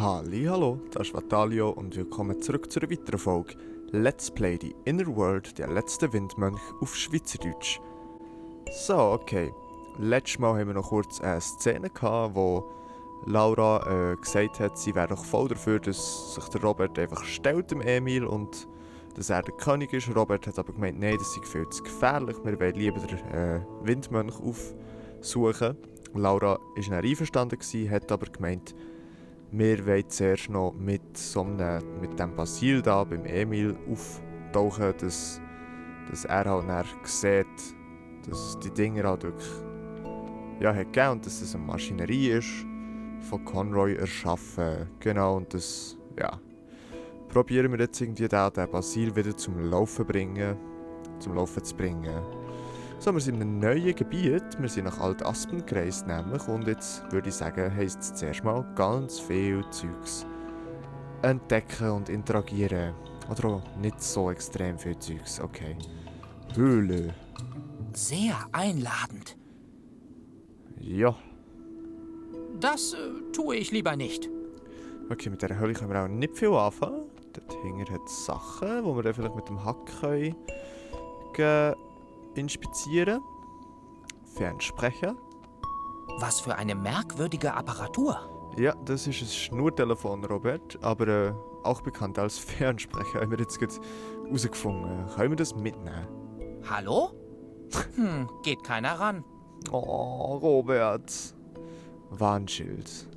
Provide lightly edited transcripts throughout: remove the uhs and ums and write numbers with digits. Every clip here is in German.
Hallo, das ist Vatalio und willkommen zurück zu einer weiteren Folge Let's Play die Inner World, der letzte Windmönch auf Schweizerdeutsch. So, okay. Letztes Mal haben wir noch kurz eine Szene gehabt, wo Laura gesagt hat, sie wäre doch voll dafür, dass sich der Robert einfach stellt dem Emil und dass er der König ist. Robert hat aber gemeint, nein, das sei viel zu gefährlich, wir wollen lieber den Windmönch aufsuchen. Laura war dann einverstanden, hat aber gemeint, wir wollen zuerst noch mit dem Basil da beim Emil auftauchen, dass er halt dann sieht, dass die Dinger halt wirklich hat gegeben und dass es eine Maschinerie ist, von Conroy erschaffen. Genau, und das, probieren wir jetzt irgendwie den Basil wieder zum Laufen zu bringen. So, wir sind in einem neuen Gebiet, wir sind nach Alt-Aspen gereist nämlich und jetzt würde ich sagen, heisst es zuerst mal ganz viel Zeugs entdecken und interagieren. Oder auch nicht so extrem viel Zeugs, okay. Höhle. Sehr einladend. Ja. Das tue ich lieber nicht. Okay, mit dieser Höhle können wir auch nicht viel anfangen. Dort hinten hat es Sachen, die wir dann vielleicht mit dem Hack können inspizieren. Fernsprecher. Was für eine merkwürdige Apparatur. Ja, das ist ein Schnurtelefon, Robert, aber auch bekannt als Fernsprecher, haben wir jetzt gerade herausgefunden. Können wir das mitnehmen? Hallo? Geht keiner ran. Oh, Robert. Warnschild.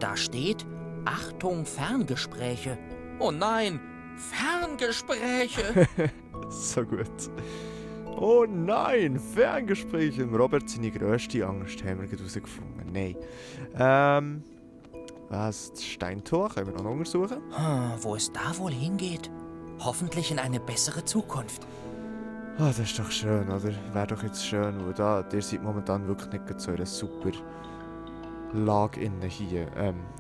Da steht, Achtung, Ferngespräche. Oh nein, Ferngespräche. So gut. Oh nein, Ferngespräche. Robert, seine grösste Angst haben wir gerade herausgefunden. Nein. Was? Das Steintor können wir noch untersuchen. Wo es da wohl hingeht? Hoffentlich in eine bessere Zukunft. Ah, das ist doch schön, oder? Wäre doch jetzt schön, weil ihr seid momentan wirklich nicht so in einer super Lage innen hier.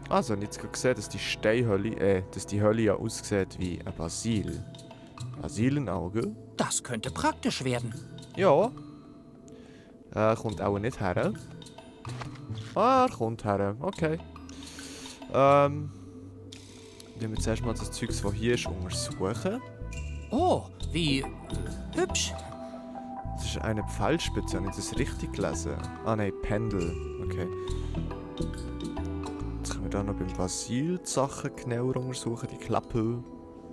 Also, ich habe jetzt gesehen, dass die Hölle ja aussieht wie ein Basil. Basilenauge? Das könnte praktisch werden. Ja. Kommt auch nicht her. Ah, er kommt her. Okay. Wenn wir zuerst mal das Zeug, das hier ist, untersuchen. Oh, wie hübsch. Das ist eine Pfeilspitze, habe ich das richtig gelesen? Ah nein, Pendel. Okay. Jetzt können wir da noch beim Basil die Sachen genauer untersuchen, die Klappe.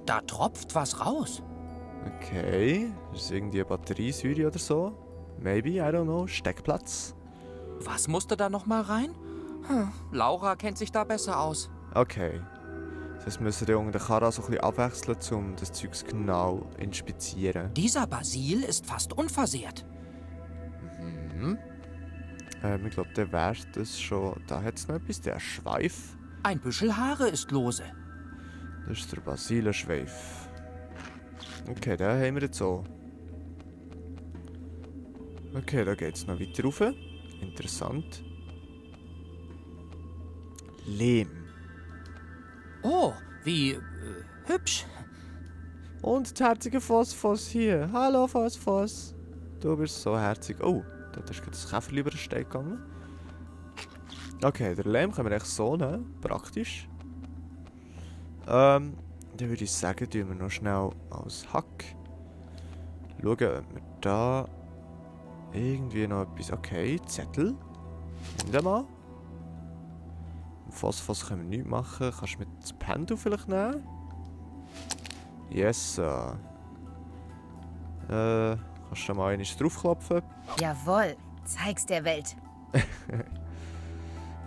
Da tropft was raus. Okay. Das ist irgendwie eine Batteriesäure oder so. Maybe, I don't know. Steckplatz. Was musste da noch mal rein? Laura kennt sich da besser aus. Okay. Das müssen wir unter der Karre so ein bisschen abwechseln, um das Zeug genau zu inspizieren. Dieser Basil ist fast unversehrt. Ich glaube, der wäre das schon. Da hat es noch etwas, der Schweif. Ein Büschel Haare ist lose. Das ist der Basilenschweif. Okay, den haben wir jetzt auch. Okay, da geht es noch weiter rauf. Interessant. Lehm. Oh, wie hübsch. Und der herzige Phosphos hier. Hallo Phosphos. Du bist so herzig. Oh, dort ist gerade das Käferli über den Stein gegangen. Okay, der Lehm können wir echt so nehmen. Praktisch. Dann würde ich sagen, tun wir noch schnell als Hack. Schauen, ob wir da irgendwie noch etwas... Okay, Zettel. Nimm den mal. Phosphos können wir nichts machen. Kannst du mit dem Pendel vielleicht nehmen? Yes. Kannst du mal einmal draufklopfen? Jawohl, zeig's der Welt.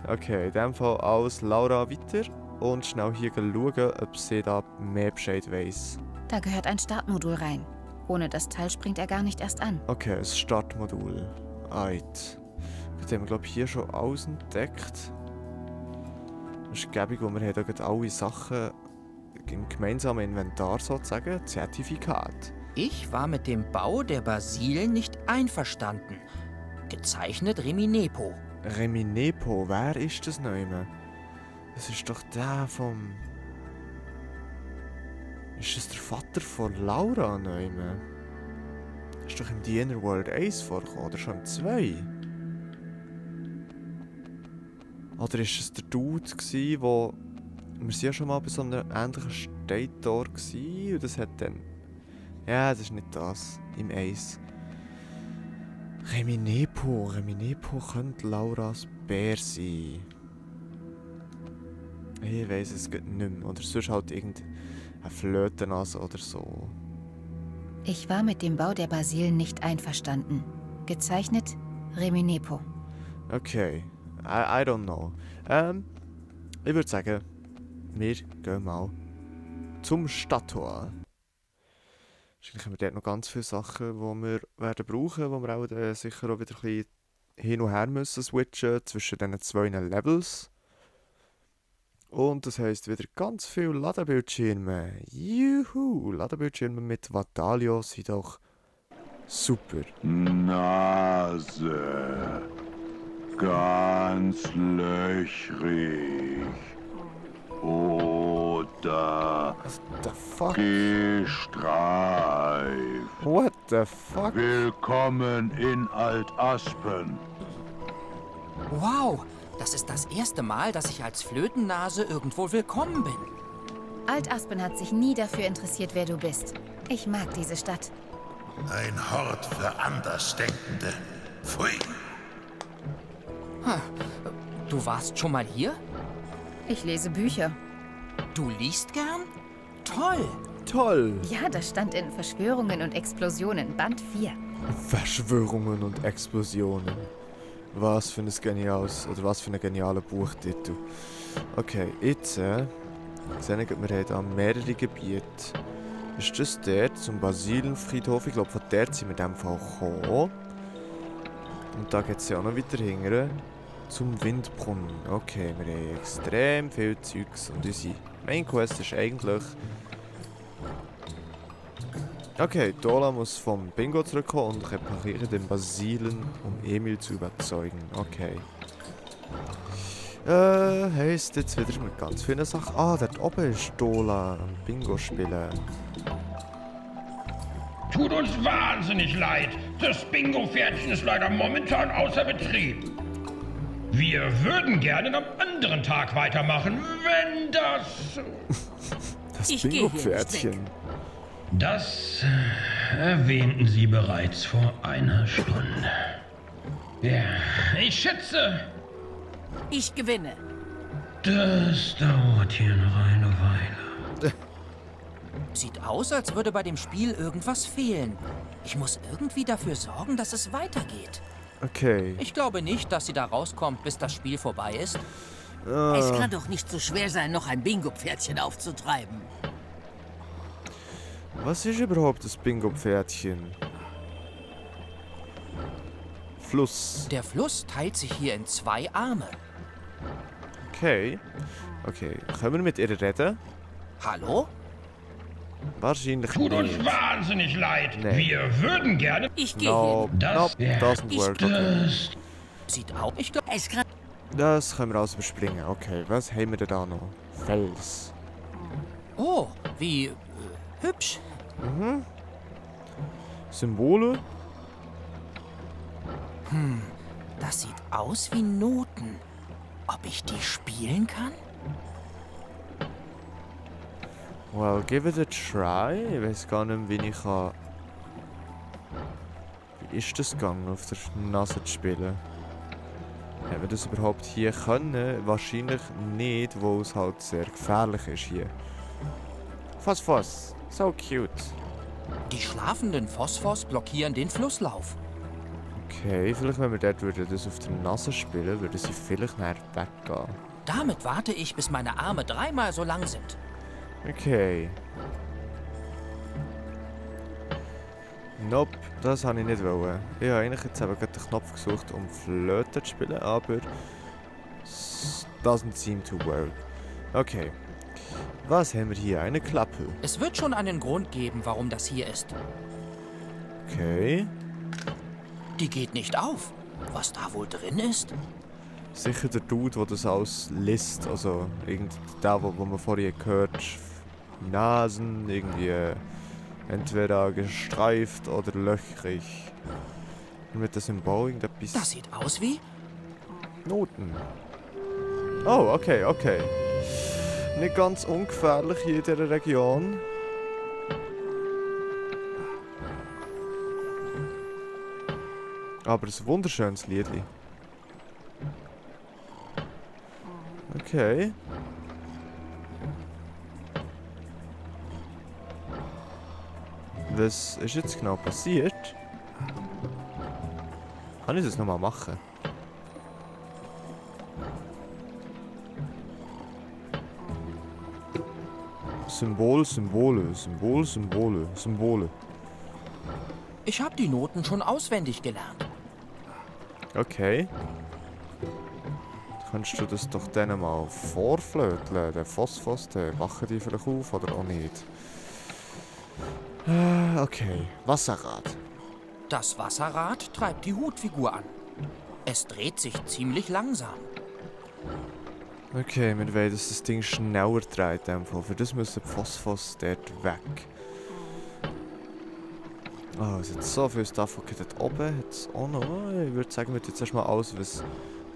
Okay, in dem Fall alles Laura weiter. Und schnell hier schauen, ob sie da mehr Bescheid weiss. Da gehört ein Startmodul rein. Ohne das Teil springt er gar nicht erst an. Okay, ein Startmodul. Alright. Jetzt haben wir, glaube ich, hier schon alles entdeckt. Das ist gäbig, wo wir haben da alle Sachen im gemeinsamen Inventar sozusagen, Zertifikat. Ich war mit dem Bau der Basil nicht einverstanden. Gezeichnet Reminepo. Reminepo, wer ist das noch immer? Das ist doch der vom... Ist das der Vater von Laura noch immer? Das ist doch im The Inner World 1 vorgekommen, oder schon im 2? Oder ist es der Dude, der wir sind ja schon mal bei so einem ähnlichen State-Tor gewesen, und das hat dann... Ja, das ist nicht das. Im Eis. Reminepo könnte Lauras Bär sein. Ich weiss es nicht mehr. Oder sonst halt irgendeine Flötennase oder so. Ich war mit dem Bau der Basilen nicht einverstanden. Gezeichnet Reminepo. Okay. I don't know. Ich würde sagen, wir gehen mal zum Stadttor. Wahrscheinlich haben wir dort noch ganz viele Sachen, die wir werden brauchen, wo wir auch sicher auch wieder ein bisschen hin und her müssen switchen zwischen diesen zwei Levels. Und das heisst wieder ganz viele Ladebildschirme. Juhu! Ladebildschirme mit Vatalio sind doch super. Nase. Ganz löchrig. Oder What the fuck? gestreift. What the fuck? Willkommen in Altaspen. Wow, das ist das erste Mal, dass ich als Flötennase irgendwo willkommen bin. Altaspen hat sich nie dafür interessiert, wer du bist. Ich mag diese Stadt. Ein Hort für Andersdenkende. Pfui. Du warst schon mal hier? Ich lese Bücher. Du liest gern? Toll! Toll! Ja, das stand in Verschwörungen und Explosionen, Band 4. Verschwörungen und Explosionen. Was für ein genialer Buchtitel. Okay, jetzt sehe ich, wir haben da mehrere Gebiete. Ist das der zum Basilenfriedhof? Ich glaube, von dort sind wir in dem Fall gekommen. Und da geht es ja auch noch weiter hinten. Zum Windbrunnen. Okay, wir haben extrem viel Zeugs. Und unsere Main Quest ist eigentlich... Okay, Dola muss vom Bingo zurückkommen und repariere den Basilen, um Emil zu überzeugen. Okay. Heisst jetzt wieder mit ganz vielen Sachen. Ah, dort oben ist Dola am Bingo spielen. Tut uns wahnsinnig leid. Das Bingo-Pferdchen ist leider momentan außer Betrieb. Wir würden gerne am anderen Tag weitermachen, wenn das... Das Bingo-Pferdchen. Das erwähnten Sie bereits vor einer Stunde. Ja, ich schätze, Ich gewinne. das dauert hier noch eine Weile. Sieht aus, als würde bei dem Spiel irgendwas fehlen. Ich muss irgendwie dafür sorgen, dass es weitergeht. Okay. Ich glaube nicht, dass sie da rauskommt, bis das Spiel vorbei ist. Es kann doch nicht so schwer sein, noch ein Bingo-Pferdchen aufzutreiben. Was ist überhaupt das Bingo-Pferdchen? Fluss. Der Fluss teilt sich hier in 2 Arme. Okay. Okay, können wir mit ihr reden? Hallo? Wahrscheinlich Tut uns nicht. wahnsinnig leid. Nee. Wir würden gerne... Ich gehe No, hin. Das- nope, doesn't work. Okay. Sieht auch. Ich glaube, Es kann... Das können wir alles überspringen. Okay, was haben wir denn da noch? Fels. oh, wie hübsch. Symbole? Das sieht aus wie Noten. Ob ich die spielen kann? Well, give it a try. Ich weiß gar nicht, wie ich kann... Wie ist das gegangen, auf der Nase zu spielen? Haben wir das überhaupt hier können? Wahrscheinlich nicht, wo es halt sehr gefährlich ist hier. Phosphos. So cute. Die schlafenden Phosphors blockieren den Flusslauf. Okay, vielleicht wenn wir dort das auf der Nase spielen, würde sie vielleicht näher weggehen. Damit warte ich, bis meine Arme 3-mal so lang sind. Okay. Nope, das wollte ich nicht wollen. Ich habe eigentlich jetzt eben gerade den Knopf gesucht, um Flöte zu spielen, aber es doesn't seem to work. Okay. Was haben wir hier? Eine Klappe. Es wird schon einen Grund geben, warum das hier ist. Okay. Die geht nicht auf. Was da wohl drin ist? Sicher der Dude, der das alles liest. Also irgend der, wo man vorher gehört hat. Nasen, irgendwie entweder gestreift oder löchrig. Und mit dem Symbol irgendetwas. Das sieht aus wie... Noten. Oh, okay, okay. Nicht ganz ungefährlich hier in dieser Region. Aber ein wunderschönes Liedli. Okay. Was ist jetzt genau passiert? Kann ich das nochmal machen? Symbole. Ich habe die Noten schon auswendig gelernt. Okay. Kannst du das doch denen mal vorflöteln? Der Phosphos, der wachen die vielleicht auf oder auch nicht? Okay, Wasserrad. Das Wasserrad treibt die Hutfigur an. Es dreht sich ziemlich langsam. Okay, wir wollen, dass das Ding schneller dreht. Für das müssen die Phosphos dort weg. Oh, es hat so viel Stuff, okay, dort oben hat es auch noch. Ich würde sagen, wir tun jetzt erstmal alles, was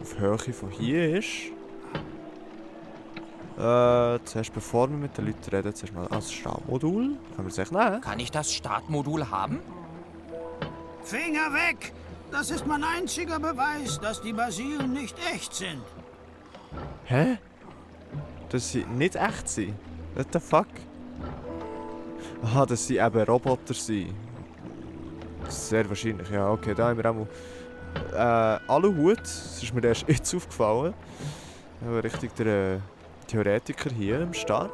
auf Höhe von hier ist. Zuerst bevor wir mit den Leuten reden, zuerst mal als Startmodul. Können wir das echt nehmen? Kann ich das Startmodul haben? Finger weg! Das ist mein einziger Beweis, dass die Basilen nicht echt sind. Hä? Dass sie nicht echt sind? What the fuck? Aha, dass sie eben Roboter sind. Sehr wahrscheinlich, ja. Okay, da haben wir auch Aluhut. Das ist mir erst jetzt aufgefallen. Ja, richtig der Theoretiker hier am Start.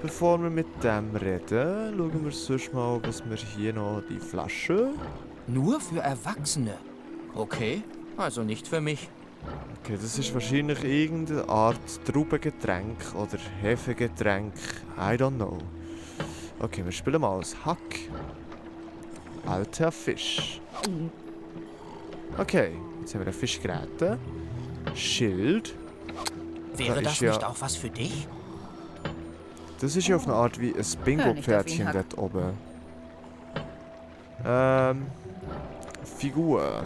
Bevor wir mit dem reden, schauen wir sonst mal, was wir hier noch... Die Flasche. Nur für Erwachsene. Okay, also nicht für mich. Okay, das ist wahrscheinlich irgendeine Art Traubengetränk oder Hefegetränk. I don't know. Okay, wir spielen mal als Hack. Alter Fisch. Okay, jetzt haben wir ein Fischgräte. Schild. Wäre Da das ist ja- nicht auch was für dich? Das ist ja auf eine Art wie ein Hör nicht auf Bingo-Pferdchen ihn, Hack. dort oben. Figur.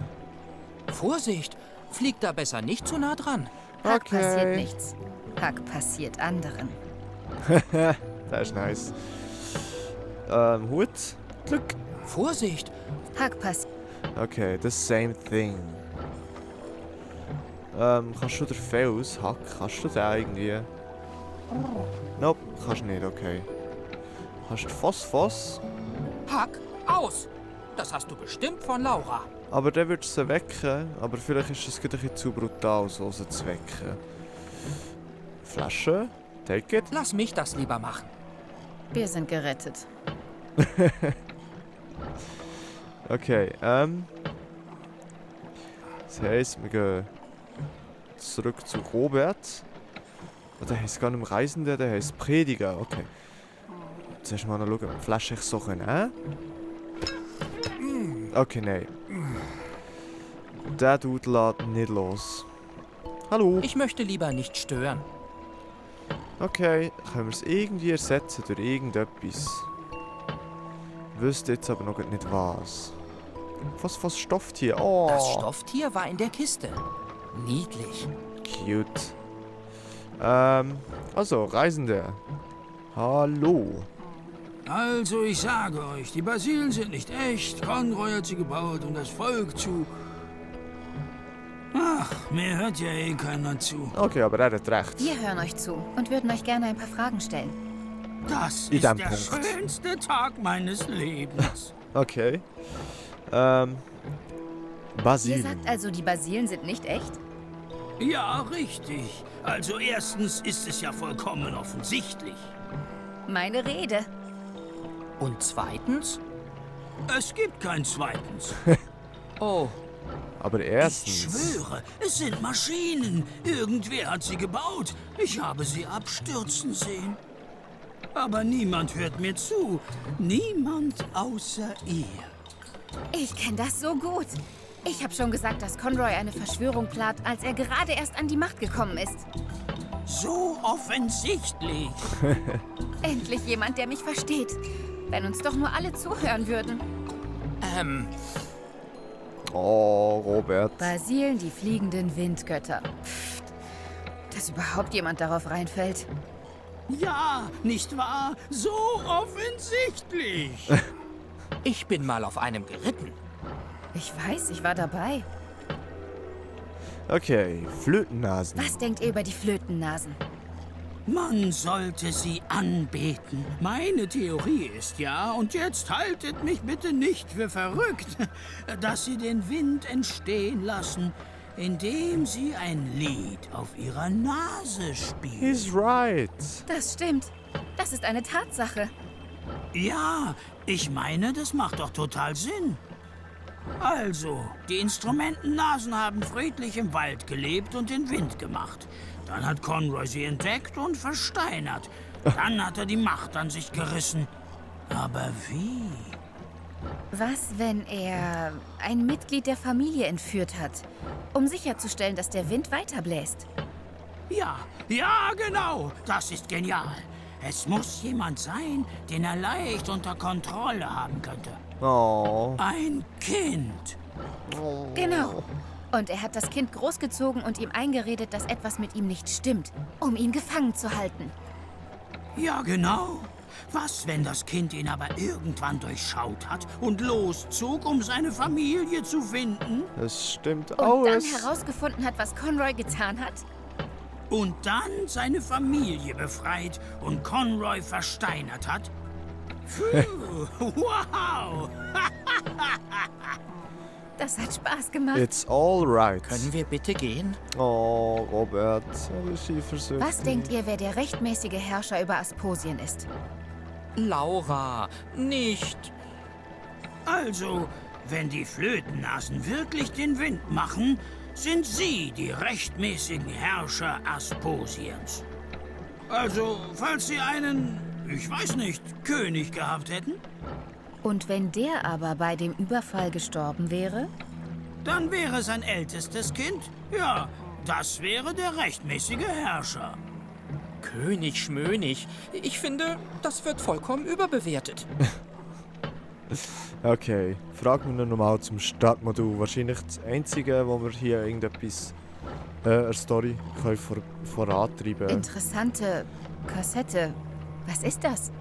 Vorsicht! Flieg da besser nicht zu nah dran. Hack Okay. passiert nichts. Hack passiert anderen. Das ist nice. Hut. Glück. Vorsicht! Hack passiert. Okay, the same thing. Kannst du den Fels, Hack, kannst du den irgendwie... Nope, kannst nicht, okay. Kannst du Phosphos, Hack, aus! Das hast du bestimmt von Laura. aber der wird sie wecken, aber vielleicht ist das gerade ein bisschen zu brutal, so sie zu wecken. Flasche, take it. Lass mich das lieber machen. Wir sind gerettet. Okay, das heisst, wir gehen zurück zu Robert. Oh, der heisst gar nicht mehr Reisender, der heisst Prediger, okay. Zuerst mal noch schauen, ob die Flasche ich so können. Okay, nein. Der Dude lässt nicht los. Hallo? Ich möchte lieber nicht stören. Okay, können wir es irgendwie ersetzen durch irgendetwas? Wüsste jetzt aber noch nicht was. Was Stofftier? Oh! Das Stofftier war in der Kiste. Niedlich. Cute. Also, Reisende. Hallo. Also, ich sage euch, die Basilen sind nicht echt. Conroy hat sie gebaut, um das Volk zu... Ach, mir hört ja eh keiner zu. Okay, aber er hat recht. Wir hören euch zu und würden euch gerne ein paar Fragen stellen. Das In ist dem der Punkt. schönste Tag meines Lebens. Okay. Ihr Basil. sagt also, die Basilen sind nicht echt? Ja, richtig. Also erstens ist es ja vollkommen offensichtlich. Meine Rede. Und zweitens? Es gibt kein zweitens. Oh, Aber Ich erstens. schwöre, es sind Maschinen. Irgendwer hat sie gebaut. Ich habe sie abstürzen sehen. Aber niemand hört mir zu. Niemand außer ihr. Ich kenne das so gut. Ich habe schon gesagt, dass Conroy eine Verschwörung plant, als er gerade erst an die Macht gekommen ist. So offensichtlich. Endlich jemand, der mich versteht. Wenn uns doch nur alle zuhören würden. Oh, Robert. Basilen, die fliegenden Windgötter. Pfft. dass überhaupt jemand darauf reinfällt. Ja, nicht wahr? So offensichtlich. Ich bin mal auf einem geritten. Ich weiß, ich war dabei. Okay, Flötennasen. Was denkt ihr über die Flötennasen? Man sollte sie anbeten. Meine Theorie ist ja, und jetzt haltet mich bitte nicht für verrückt, dass sie den Wind entstehen lassen, indem sie ein Lied auf ihrer Nase spielen. He's right. Das stimmt. Das ist eine Tatsache. Ja, ich meine, das macht doch total Sinn. Also, die Instrumentennasen haben friedlich im Wald gelebt und den Wind gemacht. Dann hat Conroy sie entdeckt und versteinert. Dann hat er die Macht an sich gerissen. Aber wie? Was, wenn er ein Mitglied der Familie entführt hat, um sicherzustellen, dass der Wind weiterbläst? Ja, genau. Das ist genial. Es muss jemand sein, den er leicht unter Kontrolle haben könnte. Oh. Ein Kind. Genau. Und er hat das Kind großgezogen und ihm eingeredet, dass etwas mit ihm nicht stimmt, um ihn gefangen zu halten. Ja, genau. Was, wenn das Kind ihn aber irgendwann durchschaut hat und loszog, um seine Familie zu finden? Das stimmt Und alles. dann herausgefunden hat, was Conroy getan hat? Und dann seine Familie befreit und Conroy versteinert hat? Puh, wow! Das hat Spaß gemacht. It's all right. Können wir bitte gehen? Oh, Robert, er ist eifersüchtig. Was denkt ihr, wer der rechtmäßige Herrscher über Asposien ist? Laura, nicht. Also, wenn die Flötennasen wirklich den Wind machen, sind sie die rechtmäßigen Herrscher Asposiens. Also, falls sie einen, ich weiß nicht, König gehabt hätten, Und wenn der aber bei dem Überfall gestorben wäre? dann wäre sein ältestes Kind, ja, das wäre der rechtmäßige Herrscher. König Schmönig. Ich finde, das wird vollkommen überbewertet. Okay, fragen wir noch nochmal zum Startmodul. Wahrscheinlich das einzige, wo wir hier irgendetwas, eine Story können vorantreiben. Interessante Kassette. Was ist das?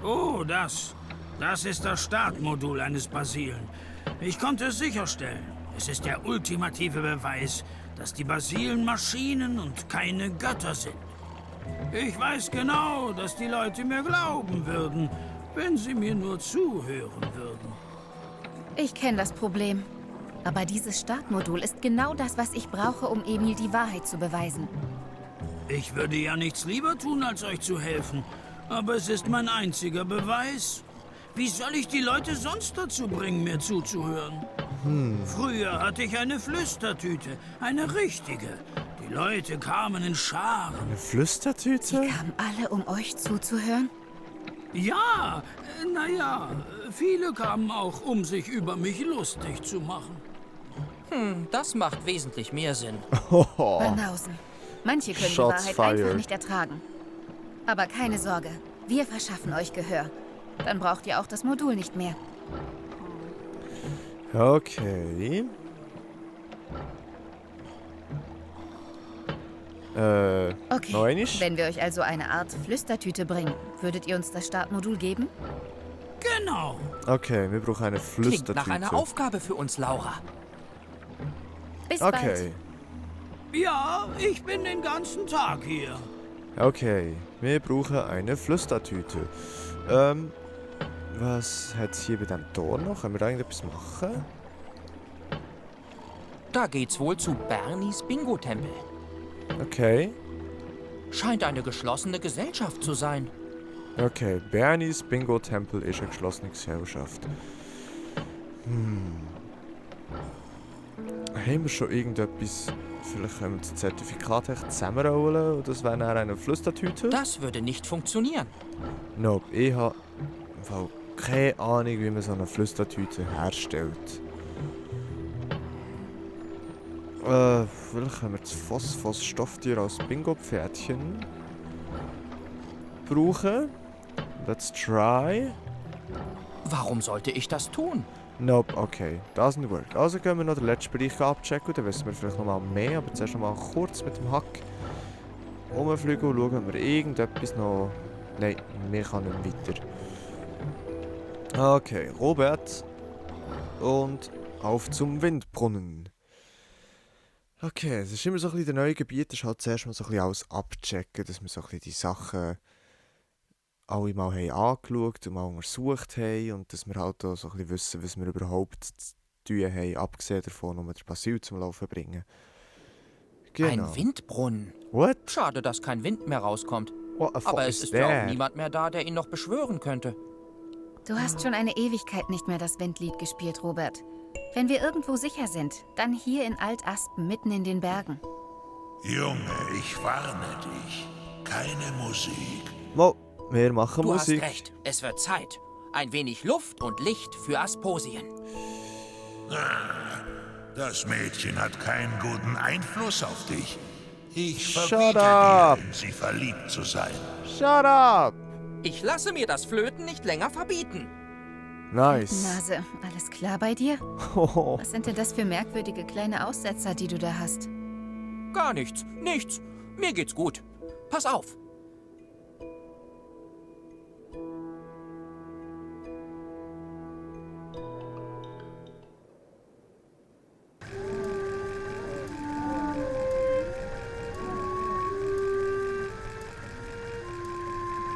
Oh, das ist das Startmodul eines Basilen. Ich konnte es sicherstellen. Es ist der ultimative Beweis, dass die Basilen Maschinen und keine Götter sind. Ich weiß genau, dass die Leute mir glauben würden, wenn sie mir nur zuhören würden. Ich kenne das Problem. Aber dieses Startmodul ist genau das, was ich brauche, um Emil die Wahrheit zu beweisen. Ich würde ja nichts lieber tun, als euch zu helfen. Aber es ist mein einziger Beweis. Wie soll ich die Leute sonst dazu bringen, mir zuzuhören? Früher hatte ich eine Flüstertüte, eine richtige. Die Leute kamen in Scharen. Eine Flüstertüte? Die kamen alle, um euch zuzuhören? Ja, naja, viele kamen auch, um sich über mich lustig zu machen. Das macht wesentlich mehr Sinn. Banausen. Manche können Shots die Wahrheit einfach fired. nicht ertragen. Aber keine Sorge, wir verschaffen euch Gehör. Dann braucht ihr auch das Modul nicht mehr. Okay. Okay, noch einmal? wenn wir euch also eine Art Flüstertüte bringen, würdet ihr uns das Startmodul geben? Genau. Okay, wir brauchen eine Klingt Flüstertüte. nach einer Aufgabe für uns, Laura. Bis Okay, Ja, ich bin den ganzen Tag hier. okay. Wir brauchen eine Flüstertüte. Was hat es hier bei dem Tor noch? Können wir da irgendetwas machen? Da geht's wohl zu Bernies Bingo-Tempel. Okay. Scheint eine geschlossene Gesellschaft zu sein. Okay, Bernies Bingo-Tempel ist eine geschlossene Gesellschaft. Haben wir schon irgendetwas? Vielleicht können wir das Zertifikat echt zusammenrollen und das wäre dann eine Flüstertüte? Das würde nicht funktionieren. Nope, ich habe im Fall keine Ahnung, wie man so eine Flüstertüte herstellt. Vielleicht können wir das Phosphos-Stofftier als Bingo-Pferdchen brauchen. Let's try. Warum sollte ich das tun? Nope, okay, doesn't work. Also können wir noch den letzten Bereich abchecken, dann wissen wir vielleicht noch mal mehr, aber zuerst noch mal kurz mit dem Hack rumfliegen und schauen, ob wir irgendetwas noch... Nein, wir können nicht weiter. Okay, Robert. Und auf zum Windbrunnen. Okay, es ist immer so ein bisschen der neue Gebiet, ist halt zuerst mal so ein bisschen alles abchecken, dass wir so ein bisschen die Sachen alle mal haben angeschaut und mal untersucht haben und dass wir halt auch so ein bisschen wissen, was wir überhaupt zu tun haben, abgesehen davon, um den Basil zum Laufen zu bringen. Genau. Ein Windbrunnen. What? Schade, dass kein Wind mehr rauskommt. What the fuck Aber es is ist ja auch that? niemand mehr da, der ihn noch beschwören könnte. Du hast schon eine Ewigkeit nicht mehr das Windlied gespielt, Robert. Wenn wir irgendwo sicher sind, dann hier in Alt-Aspen, mitten in den Bergen. Junge, ich warne dich. Keine Musik. Mo, wir machen Du Musik. hast recht, es wird Zeit. Ein wenig Luft und Licht für Asposien. Das Mädchen hat keinen guten Einfluss auf dich. Ich Shut verbiete up. dir, in sie verliebt zu sein. Shut up! Ich lasse mir das Flöten nicht länger verbieten. Nice. Nase, alles klar bei dir? Hoho. Was sind denn das für merkwürdige kleine Aussetzer, die du da hast? Gar nichts, nichts. Mir geht's gut. Pass auf.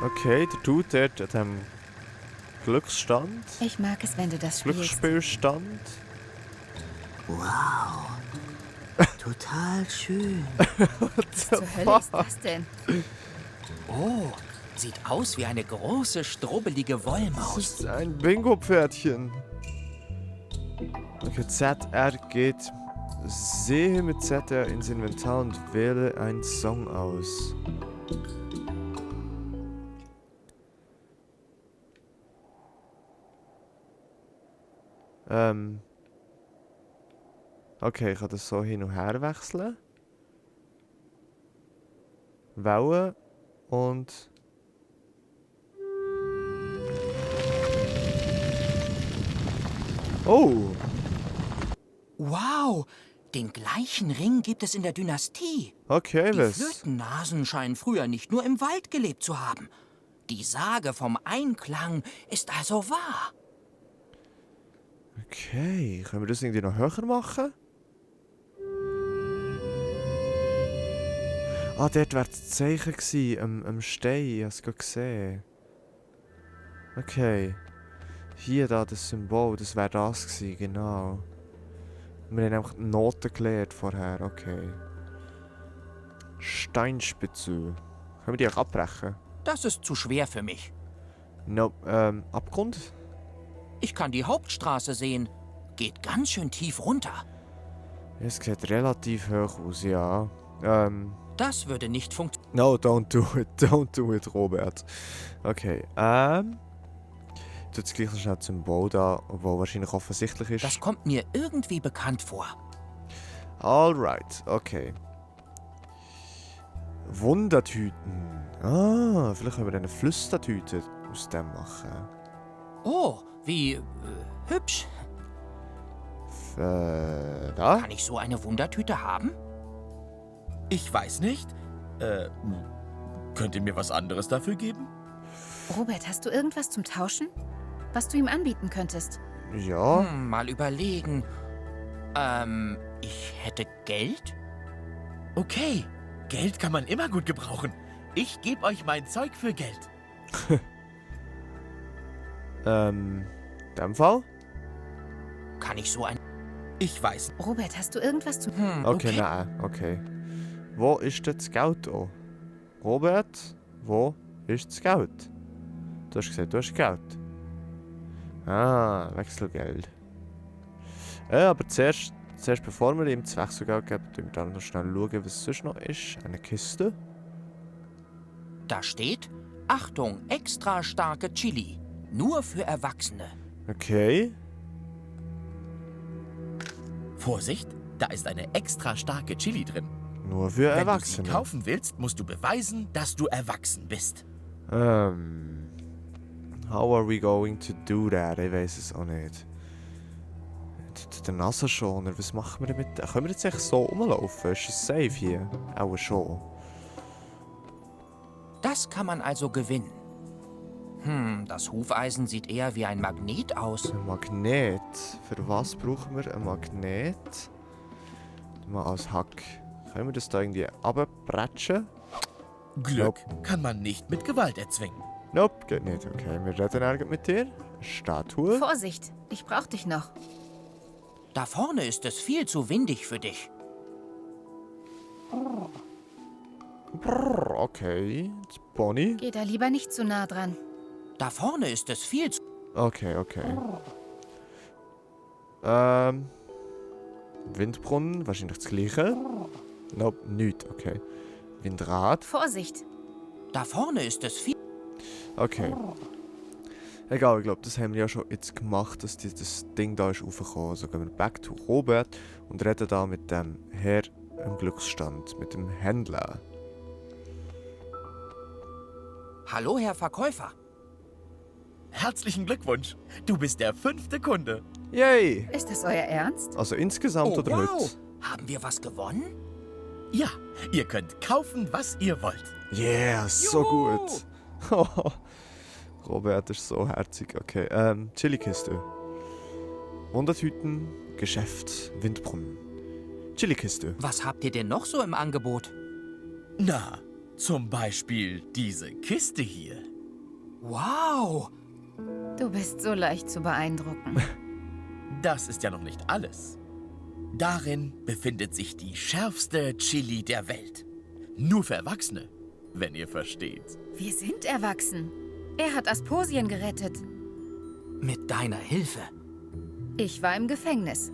Okay, der Dude dort an dem Glücksstand. Ich mag es, wenn du das spielst. Glücksspielstand. Wow. Total schön. Was zur Hölle ist das denn? Oh, sieht aus wie eine große, strubbelige Das Wollmaus. ist ein Bingo-Pferdchen. Okay, ZR geht. Sehe mit ZR ins Inventar und wähle einen Song aus. Okay, ich kann das so hin und her wechseln. Wählen und... Oh! Wow, den gleichen Ring gibt es in der Dynastie. Okay, Die was? Flötennasen scheinen früher nicht nur im Wald gelebt zu haben. Die Sage vom Einklang ist also wahr. Okay, können wir das irgendwie noch höher machen? Ah, dort wäre das Zeichen gewesen, am Stein, ich habe es gerade gesehen. Okay. Hier, da, das Symbol, das wäre das gewesen, genau. Wir haben einfach die Noten gelernt vorher, okay. Steinspitze. Können wir die auch abbrechen? Das ist zu schwer für mich. Nope, Abgrund? Ich kann die Hauptstraße sehen. Geht ganz schön tief runter. Es sieht relativ hoch aus, ja. Das würde nicht funktionieren. No, don't do it, Robert. Okay, ich tue jetzt gleich noch schnell das Symbol da, obwohl wahrscheinlich offensichtlich ist. Das kommt mir irgendwie bekannt vor. Alright, okay. Wundertüten. Ah, vielleicht können wir eine Flüstertüte aus dem machen. Oh, wie hübsch. Da? Kann ich so eine Wundertüte haben? Ich weiß nicht. Könnt ihr mir was anderes dafür geben? Robert, hast du irgendwas zum Tauschen? Was du ihm anbieten könntest? Ja. Mal überlegen. Ich hätte Geld? Okay, Geld kann man immer gut gebrauchen. Ich gebe euch mein Zeug für Geld. In dem Fall? Kann ich so ein... Ich weiß. Robert, hast du irgendwas zum... Okay, nein, okay. Wo ist denn das Geld auch? Robert, wo ist das Geld? Du hast gesagt, du hast Geld. Ah, Wechselgeld. Aber zuerst bevor wir ihm das Wechselgeld geben, tun wir dann noch schnell schauen, was sonst noch ist. Eine Kiste. Da steht, Achtung, extra starke Chili. Nur für Erwachsene. Okay. Vorsicht, da ist eine extra starke Chili drin. Nur für Wenn Erwachsene. du sie kaufen willst, musst du beweisen, dass du erwachsen bist. How are we going to do that? Ich weiß es auch nicht. Der Nasenschoner, was machen wir damit? Können wir jetzt echt so rumlaufen? Ist es safe hier? Auch schon. Das kann man also gewinnen. Das Hufeisen sieht eher wie ein Magnet aus. Ein Magnet. Für was brauchen wir ein Magnet? Mal als Hack. Können wir das da irgendwie abbretschen? Glück kann man nicht mit Gewalt erzwingen. Nope, geht nicht. Okay, wir reden irgend mit dir. Statue. Vorsicht, ich brauch dich noch. Da vorne ist es viel zu windig für dich. Brrr, okay. Jetzt Bonnie. Geh da lieber nicht zu nah dran. Da vorne ist es viel zu... Okay. Windbrunnen, wahrscheinlich das gleiche. Nope, nichts, okay. Windrad. Vorsicht. Da vorne ist es viel... Okay. Egal, ich glaube, das haben wir ja schon jetzt gemacht, dass das Ding da ist raufgekommen. Also gehen wir back to Robert und reden da mit dem Herr im Glücksstand, mit dem Händler. Hallo, Herr Verkäufer. Herzlichen Glückwunsch. Du bist der 5. Kunde. Yay! Ist das euer Ernst? Also insgesamt oder heute? Haben wir was gewonnen? Ja, ihr könnt kaufen, was ihr wollt. Yeah, so Juhu! gut. Robert ist so herzig. Okay, Chili-Kiste. Wundertüten, Geschäft, Windbrunnen. Chili-Kiste. Was habt ihr denn noch so im Angebot? Na, zum Beispiel diese Kiste hier. Wow! Du bist so leicht zu beeindrucken. Das ist ja noch nicht alles. Darin befindet sich die schärfste Chili der Welt. Nur für Erwachsene, wenn ihr versteht. Wir sind erwachsen. Er hat Asposien gerettet. Mit deiner Hilfe. Ich war im Gefängnis.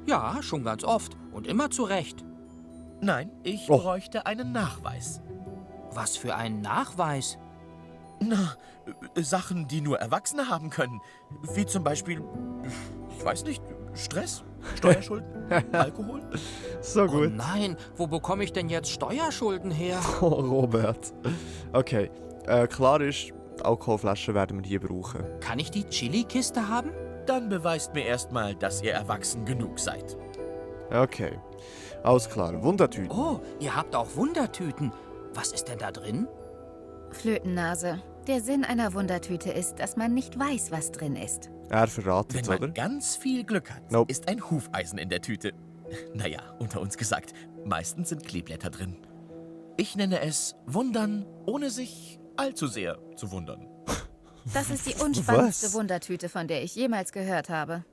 Ja, schon ganz oft. Und immer zu Recht. Nein, ich Oh. bräuchte einen Nachweis. Was für ein Nachweis. Na, Sachen, die nur Erwachsene haben können. Wie zum Beispiel, ich weiß nicht, Stress, Steuerschulden, Alkohol. So Oh gut. nein, wo bekomme ich denn jetzt Steuerschulden her? Oh, Robert. Okay, klar ist, Alkoholflaschen werden wir hier brauchen. Kann ich die Chili-Kiste haben? Dann beweist mir erstmal, dass ihr erwachsen genug seid. Okay, alles klar. Wundertüten. Oh, ihr habt auch Wundertüten. Was ist denn da drin? Flötennase. Der Sinn einer Wundertüte ist, dass man nicht weiß, was drin ist. Er verratet, Wenn man oder? ganz viel Glück hat, Nope. ist ein Hufeisen in der Tüte. Naja, unter uns gesagt, meistens sind Kleeblätter drin. Ich nenne es Wundern, ohne sich allzu sehr zu wundern. Das ist die unspannendste Was? Wundertüte, von der ich jemals gehört habe.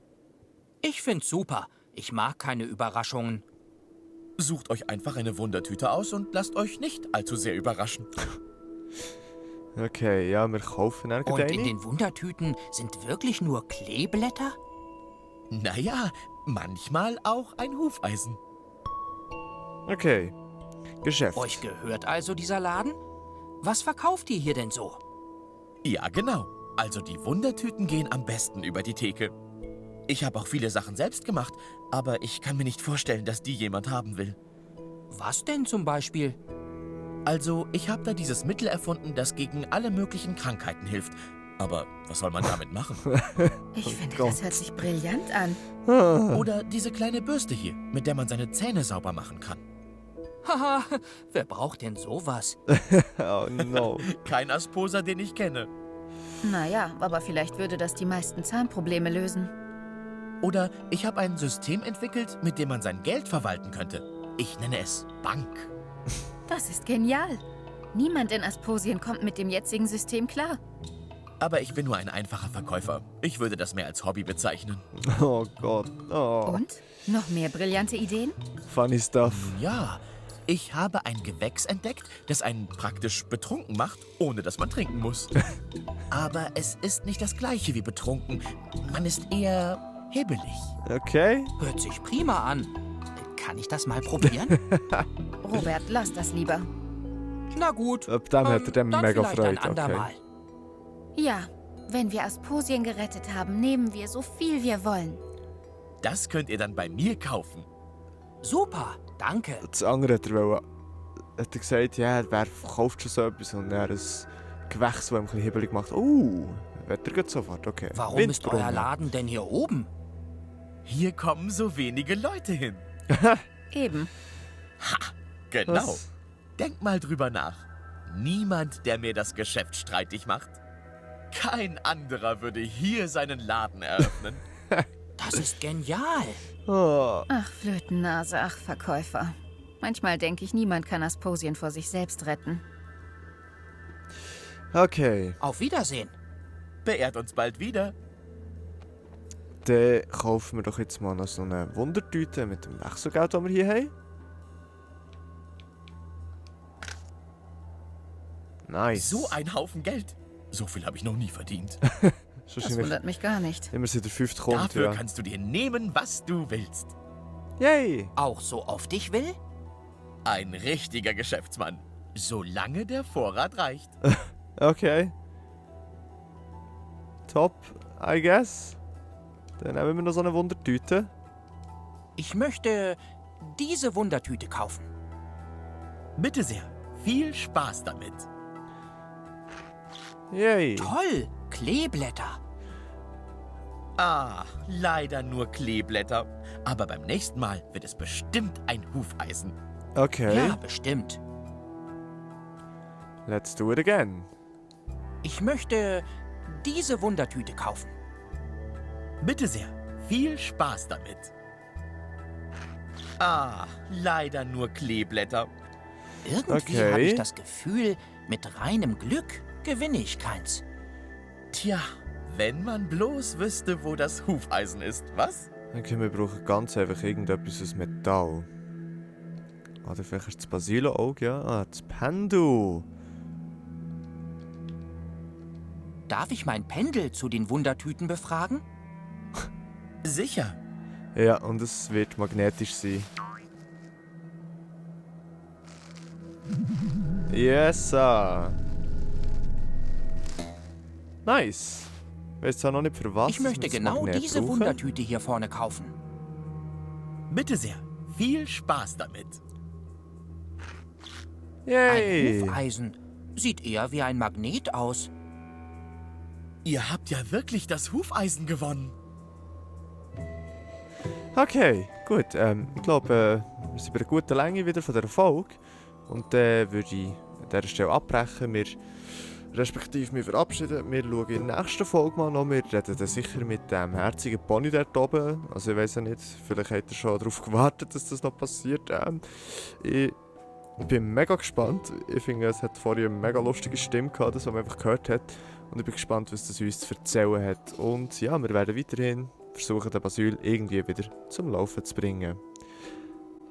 Ich find's super. Ich mag keine Überraschungen. Sucht euch einfach eine Wundertüte aus und lasst euch nicht allzu sehr überraschen. Okay, ja, wir kaufen Und in irgendeine. den Wundertüten sind wirklich nur Kleeblätter? Naja, manchmal auch ein Hufeisen. Okay, Geschäft. Euch gehört also dieser Laden? Was verkauft ihr hier denn so? Ja, genau. Also die Wundertüten gehen am besten über die Theke. Ich habe auch viele Sachen selbst gemacht, aber ich kann mir nicht vorstellen, dass die jemand haben will. Was denn zum Beispiel? Also, ich habe da dieses Mittel erfunden, das gegen alle möglichen Krankheiten hilft. Aber was soll man damit machen? Ich finde, Gott. das hört sich brillant an. Oder diese kleine Bürste hier, mit der man seine Zähne sauber machen kann. Haha, wer braucht denn sowas? Oh no. Kein Asposer, den ich kenne. Naja, aber vielleicht würde das die meisten Zahnprobleme lösen. Oder ich habe ein System entwickelt, mit dem man sein Geld verwalten könnte. Ich nenne es Bank. Das ist genial. Niemand in Asposien kommt mit dem jetzigen System klar. Aber ich bin nur ein einfacher Verkäufer. Ich würde das mehr als Hobby bezeichnen. Oh Gott. Oh. Und? Noch mehr brillante Ideen? Funny stuff. Ja, ich habe ein Gewächs entdeckt, das einen praktisch betrunken macht, ohne dass man trinken muss. Aber es ist nicht das gleiche wie betrunken. Man ist eher hibbelig. Okay. Hört sich prima an. Kann ich das mal probieren? Robert, lass das lieber. Na gut. Ab dem hat er dann dann mega vielleicht ein Freude. andermal. Ja, wenn wir Asposien gerettet haben, nehmen wir so viel wir wollen. Das könnt ihr dann bei mir kaufen. Super, danke. Das andere hat er gesagt, ja, wer verkauft schon so etwas und er ein Gewächs, das ihm ein bisschen hibbelig macht. Wird er geht sofort, okay. Warum ist euer Windbrunnen. Laden denn hier oben? Hier kommen so wenige Leute hin. Eben. Genau. Was? Denkt mal drüber nach. niemand, der mir das Geschäft streitig macht. Kein anderer würde hier seinen Laden eröffnen. Das ist genial. Oh. Ach, Flötennase, ach, Verkäufer. Manchmal denke ich, niemand kann Asposien vor sich selbst retten. Okay, Auf Wiedersehen. Beehrt uns bald wieder. dann kaufen wir doch jetzt mal noch so eine Wundertüte mit dem Wechselgeld, das wir hier haben. Nice. So ein Haufen Geld. So viel habe ich noch nie verdient. Das Das wahrscheinlich wundert mich gar nicht. immer so der 5. kommt, Dafür ja. kannst du dir nehmen, was du willst. Yay! Auch so oft ich will? Ein richtiger Geschäftsmann. Solange der Vorrat reicht. Okay. Top, I guess. Dann nehmen wir noch so eine Wundertüte. Ich möchte diese Wundertüte kaufen. Bitte sehr. Viel Spaß damit. Yay! Toll, Kleeblätter. Ah, leider nur Kleeblätter. Aber beim nächsten Mal wird es bestimmt ein Hufeisen. Okay, Ja, bestimmt. let's do it again. Ich möchte diese Wundertüte kaufen. Bitte sehr. Viel Spaß damit. Ah, leider nur Kleeblätter. Irgendwie Okay. habe ich das Gefühl, mit reinem Glück gewinne ich keins. Tja, wenn man bloß wüsste, wo das Hufeisen ist, was? Okay, wir brauchen ganz einfach irgendetwas aus Metall. Oder vielleicht das Basilo-Auge, ja. Ah, das Pendel. Darf ich mein Pendel zu den Wundertüten befragen? Sicher. Ja, und es wird magnetisch sein. Yes, sir. Nice. Ich weiß zwar noch nicht für was. Ich möchte wir das genau Magnet diese brauchen. Wundertüte hier vorne kaufen. Bitte sehr. Viel Spaß damit. Ein Yay! Hufeisen. Sieht eher wie ein Magnet aus. Ihr habt ja wirklich das Hufeisen gewonnen. Okay, gut. Ich glaube, wir sind bei einer guten Länge wieder von dieser Folge. Und dann würde ich an dieser Stelle abbrechen. Wir verabschieden. Wir schauen in der nächsten Folge mal noch. Wir reden dann sicher mit dem herzigen Pony dort oben. Also ich weiß ja nicht, vielleicht habt ihr schon darauf gewartet, dass das noch passiert. Ich bin mega gespannt. Ich finde, es hat vorhin eine mega lustige Stimme gehabt, das, was man einfach gehört hat. Und ich bin gespannt, was das uns zu erzählen hat. Und ja, wir werden weiterhin versuchen, den Basyl irgendwie wieder zum Laufen zu bringen.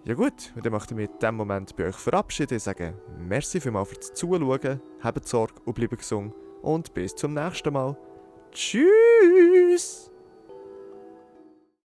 Ja gut, und dann möchte ich mich in diesem Moment bei euch verabschieden. Ich sage merci vielmals fürs Zuschauen, habt Sorge und bleibt gesund. Und bis zum nächsten Mal. Tschüss!